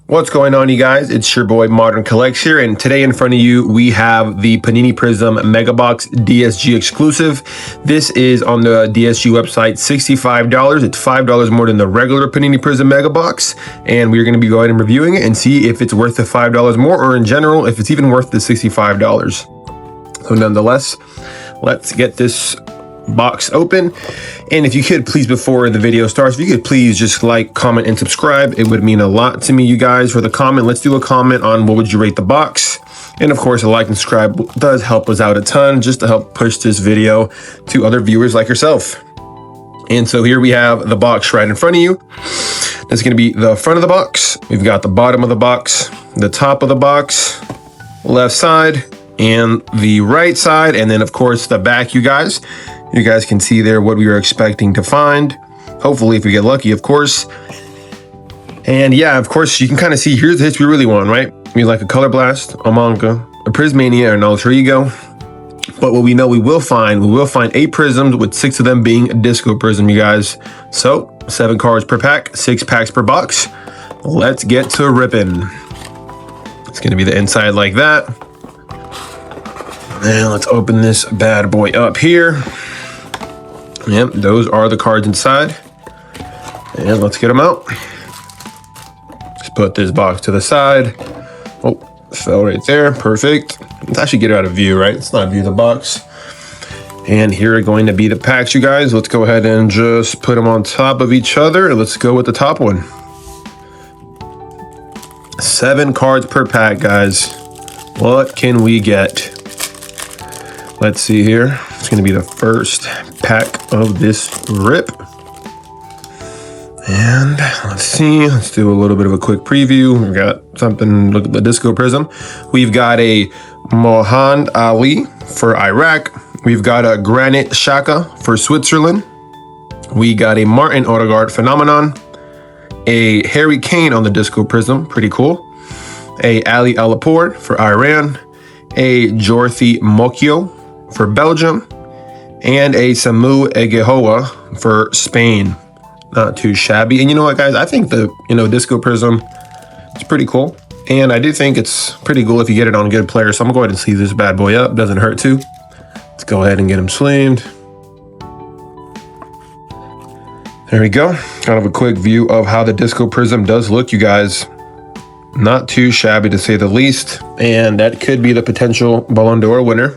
What's going on, you guys? It's your boy Modern Collectz here, and today in front of you we have the Panini Prizm Mega Box DSG Exclusive. This is on the DSG website, $65. It's $5 more than the regular Panini Prizm Mega Box, and we're going to be going and reviewing it and see if it's worth the $5 more, or in general, if it's even worth the $65. So nonetheless, let's get this box open. And if you could please, before the video starts, if you could please just like, comment, and subscribe. It would mean a lot to me, you guys. For the comment, let's do a comment on what would you rate the box. And of course, a like and subscribe does help us out a ton, just to help push this video to other viewers like yourself. And so here we have the box right in front of you. That's going to be the front of the box. We've got the bottom of the box, the top of the box, left side, and the right side, and then of course the back, you guys. You guys can see there what we were expecting to find. Hopefully, if we get lucky, of course. And yeah, of course, you can kind of see here's the hits we really want, right? We like a Color Blast, a Manga, a Prismania, and Alter Ego. But what we know we will find 8 Prizms, with 6 of them being a Disco Prizm, you guys. So 7 cards per pack, 6 packs per box. Let's get to ripping. It's gonna be the inside like that. And let's open this bad boy up here. Yep, those are the cards inside. And let's get them out. Just put this box to the side. Oh, fell right there. Perfect. Let's actually get it out of view, right? Let's not view the box. And here are going to be the packs, you guys. Let's go ahead and just put them on top of each other. Let's go with the top one. 7 cards per pack, guys. What can we get? Let's see here. It's going to be the first pack of this rip. And let's see. Let's do a little bit of a quick preview. We've got something, look at the Disco Prizm. We've got a Mohamed Ali for Iraq. We've got a Granit Xhaka for Switzerland. We got a Martin Odegaard Phenomenon. A Harry Kane on the Disco Prizm. Pretty cool. A Ali Alapor for Iran. A Jorthi Mokio for Belgium, and a Samu Egehoa for Spain. Not too shabby. And you know what, guys? I think the Disco Prizm is pretty cool, and I do think it's pretty cool if you get it on good players. So I'm gonna go ahead and sleeve this bad boy up. Doesn't hurt to. Let's go ahead and get him sleeved. There we go. Kind of a quick view of how the Disco Prizm does look, you guys. Not too shabby, to say the least, and that could be the potential Ballon d'Or winner.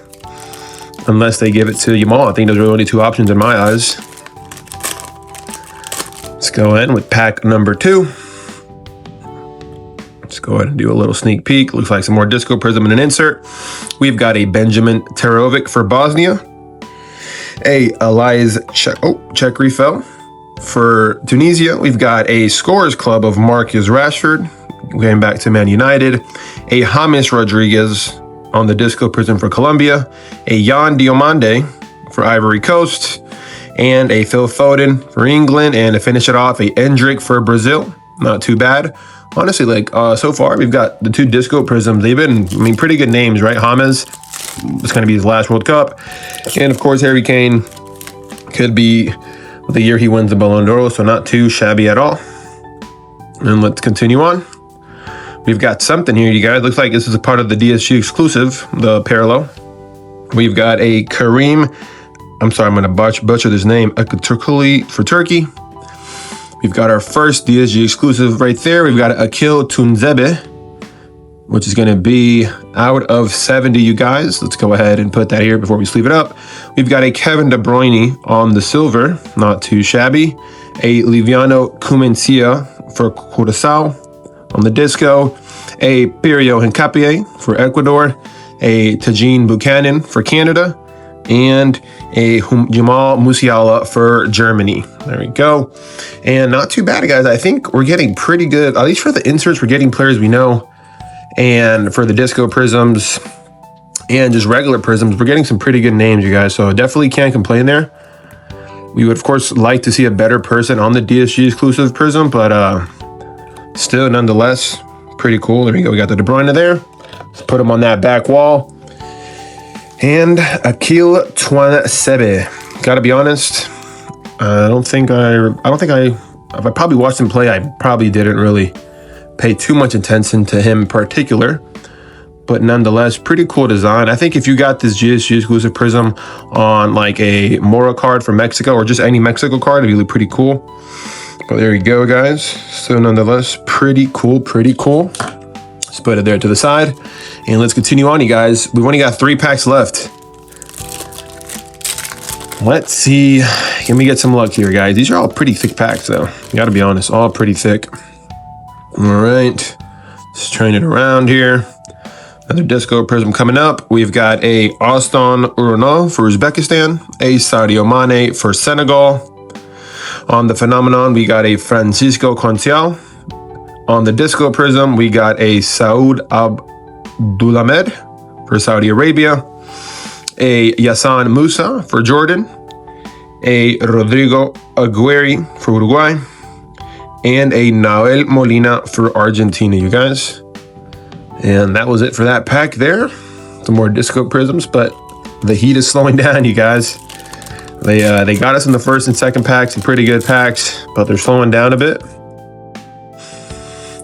Unless they give it to Yamal. I think those are the only 2 options in my eyes. Let's go ahead with pack number 2. Let's go ahead and do a little sneak peek. Looks like some more Disco Prizm in an insert. We've got a Benjamin Terovic for Bosnia. A Elias check refill for Tunisia. We've got a Scorers Club of Marcus Rashford, going back to Man United. A James Rodriguez on the Disco Prizm for Colombia, a Yan Diomande for Ivory Coast, and a Phil Foden for England, and to finish it off, a Endrick for Brazil. Not too bad. Honestly, like so far, we've got the 2 Disco Prizms. They've been, pretty good names, right? James, it's going to be his last World Cup. And of course, Harry Kane could be the year he wins the Ballon d'Or, so not too shabby at all. And let's continue on. We've got something here, you guys. Looks like this is a part of the DSG Exclusive, the parallel. We've got a Kareem, I'm sorry, I'm going to butcher this name, Atatürkli for Turkey. We've got our first DSG Exclusive right there. We've got Akil Tunzebe, which is going to be out of 70, you guys. Let's go ahead and put that here before we sleeve it up. We've got a Kevin De Bruyne on the silver, not too shabby. A Liviano Cumencia for Curaçao on the Disco, a Piero Hincapié for Ecuador, a Tajin Buchanan for Canada, and a Jamal Musiala for Germany. There we go. And not too bad, guys. I think we're getting pretty good, at least for the inserts, we're getting players we know. And for the Disco Prizms and just regular Prizms, we're getting some pretty good names, you guys. So definitely can't complain there. We would, of course, like to see a better person on the DSG Exclusive Prizm, but still, nonetheless, pretty cool. There we go. We got the De Bruyne there. Let's put him on that back wall. And Akil Tuanzebe. Gotta be honest, I don't think I probably watched him play. I probably didn't really pay too much attention to him in particular. But nonetheless, pretty cool design. I think if you got this DSG Exclusive Prizm on like a Mora card from Mexico or just any Mexico card, it'd be pretty cool. But there you go, guys. So nonetheless, pretty cool, pretty cool. Just put it there to the side. And let's continue on, you guys. We've only got 3 packs left. Let's see. Can we get some luck here, guys? These are all pretty thick packs, though. Gotta be honest, all pretty thick. All right. Just turn it around here. Another Disco Prizm coming up. We've got a Aston Ronaldo for Uzbekistan, a Sadio Mane for Senegal. On the Phenomenon, we got a Francisco Concial. On the Disco Prizm, we got a Saud Abdulhamed for Saudi Arabia, a Yassan Musa for Jordan, a Rodrigo Aguirre for Uruguay, and a Nahuel Molina for Argentina, you guys. And that was it for that pack there. Some more Disco Prizms, but the heat is slowing down, you guys. They got us in the first and second packs, some pretty good packs, but they're slowing down a bit.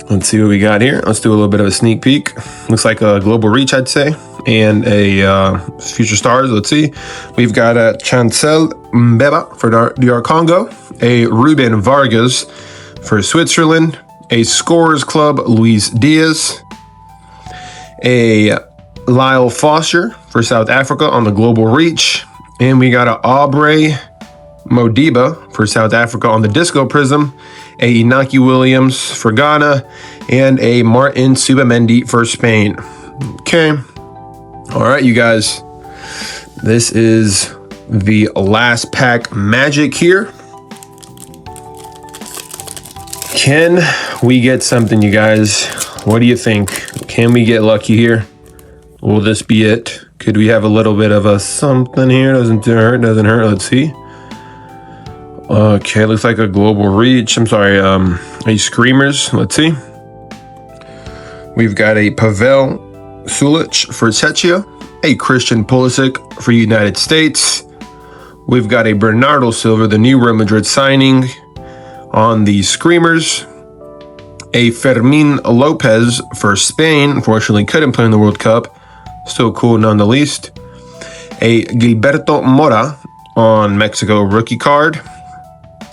Let's see what we got here. Let's do a little bit of a sneak peek. Looks like a Global Reach, I'd say, and a Future Stars. Let's see. We've got a Chancel Mbeba for DR Congo, a Ruben Vargas for Switzerland, a Scorers Club Luis Diaz, a Lyle Foster for South Africa on the Global Reach, and we got a Aubrey Modiba for South Africa on the Disco Prizm, a Inaki Williams for Ghana, and a Martin Subamendi for Spain. Okay. All right, you guys. This is the last pack magic here. Can we get something, you guys? What do you think? Can we get lucky here? Will this be it? Could we have a little bit of a something here? Doesn't hurt, doesn't hurt. Let's see. Okay, looks like a Global Reach. I'm sorry, a Screamers. Let's see. We've got a Pavel Sulic for Czechia, a Christian Pulisic for United States. We've got a Bernardo Silva, the new Real Madrid signing on the Screamers. A Fermin Lopez for Spain. Unfortunately, couldn't play in the World Cup. Still cool none the least. A Gilberto Mora on Mexico rookie card.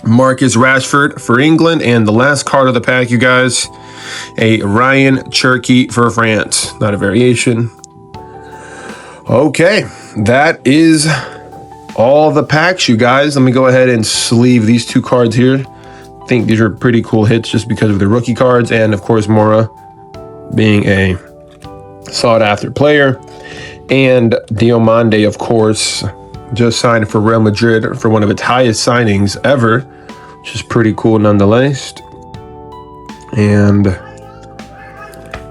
Marcus Rashford for England. And the last card of the pack, you guys, a Ryan Cherky for France. Not a variation. Okay, that is all the packs, you guys. Let me go ahead and sleeve these 2 cards here. I think these are pretty cool hits just because of the rookie cards, and of course Mora being a sought-after player, and Diomande, of course, just signed for Real Madrid for one of its highest signings ever, which is pretty cool nonetheless. And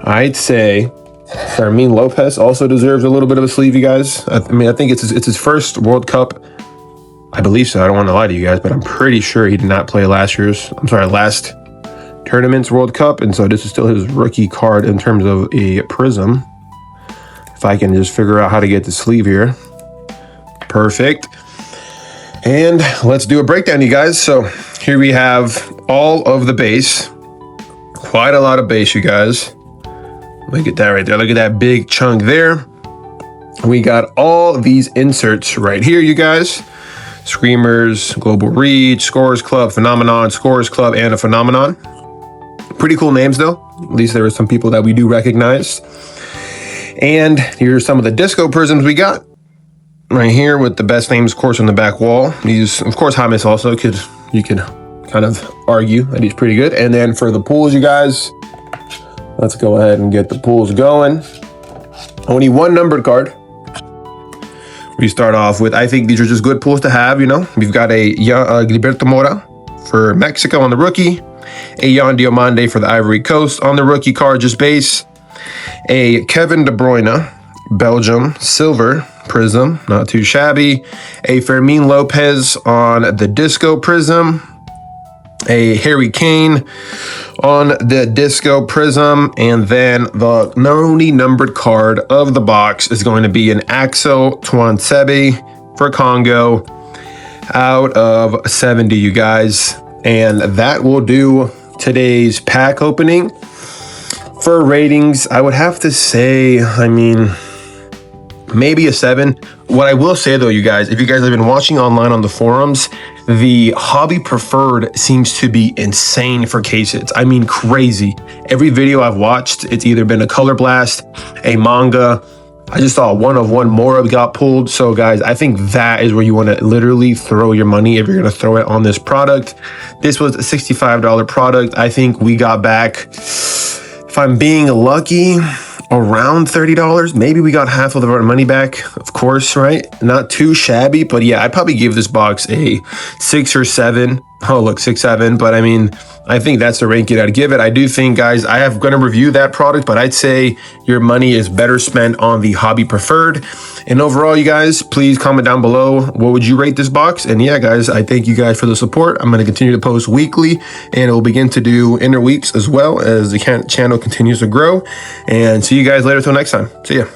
I'd say Fermin Lopez also deserves a little bit of a sleeve, you guys. I mean, I think it's his first World Cup. I believe so. I don't want to lie to you guys, but I'm pretty sure he did not play last tournament's World Cup, and so this is still his rookie card in terms of a Prizm. If I can just figure out how to get the sleeve here. Perfect. And let's do a breakdown, you guys. So here we have all of the base. Quite a lot of base, you guys. Look at that right there. Look at that big chunk there. We got all these inserts right here, you guys. Screamers, Global Reach, Scorers Club, Phenomenon, Scorers Club, and a Phenomenon. Pretty cool names, though. At least there are some people that we do recognize. And here's some of the Disco Prizms we got. Right here with the best names, of course, on the back wall. These, of course, James also you could kind of argue that he's pretty good. And then for the pools, you guys, let's go ahead and get the pools going. Only 1 numbered card. We start off with, I think these are just good pools to have, you know. We've got a Gilberto Mora for Mexico on the rookie. A Jan Diomande for the Ivory Coast on the rookie card, just base. A Kevin De Bruyne, Belgium, silver Prizm, not too shabby. A Fermin Lopez on the Disco Prizm. A Harry Kane on the Disco Prizm, and then the only numbered card of the box is going to be an Axel Tuanzebe for Congo out of 70, you guys. And that will do today's pack opening. For ratings, I would have to say, I mean, maybe a 7. What I will say though, you guys, if you guys have been watching online on the forums, the hobby preferred seems to be insane for case hits. I mean, crazy. Every video I've watched, it's either been a color blast, a manga. I just saw one of one more got pulled. So guys, I think that is where you want to literally throw your money if you're going to throw it on this product. This was a $65 product. I think we got back, if I'm being lucky, around $30. Maybe we got half of our money back, of course, right? Not too shabby, but yeah, I'd probably give this box a 6 or 7. Oh, look, 6, 7. But I mean, I think that's the ranking I'd give it. I do think, guys, I am going to review that product, but I'd say your money is better spent on the hobby preferred. And overall, you guys, please comment down below, what would you rate this box? And yeah, guys, I thank you guys for the support. I'm going to continue to post weekly, and it will begin to do inner weeks as well as the channel continues to grow. And see you guys later till next time. See ya.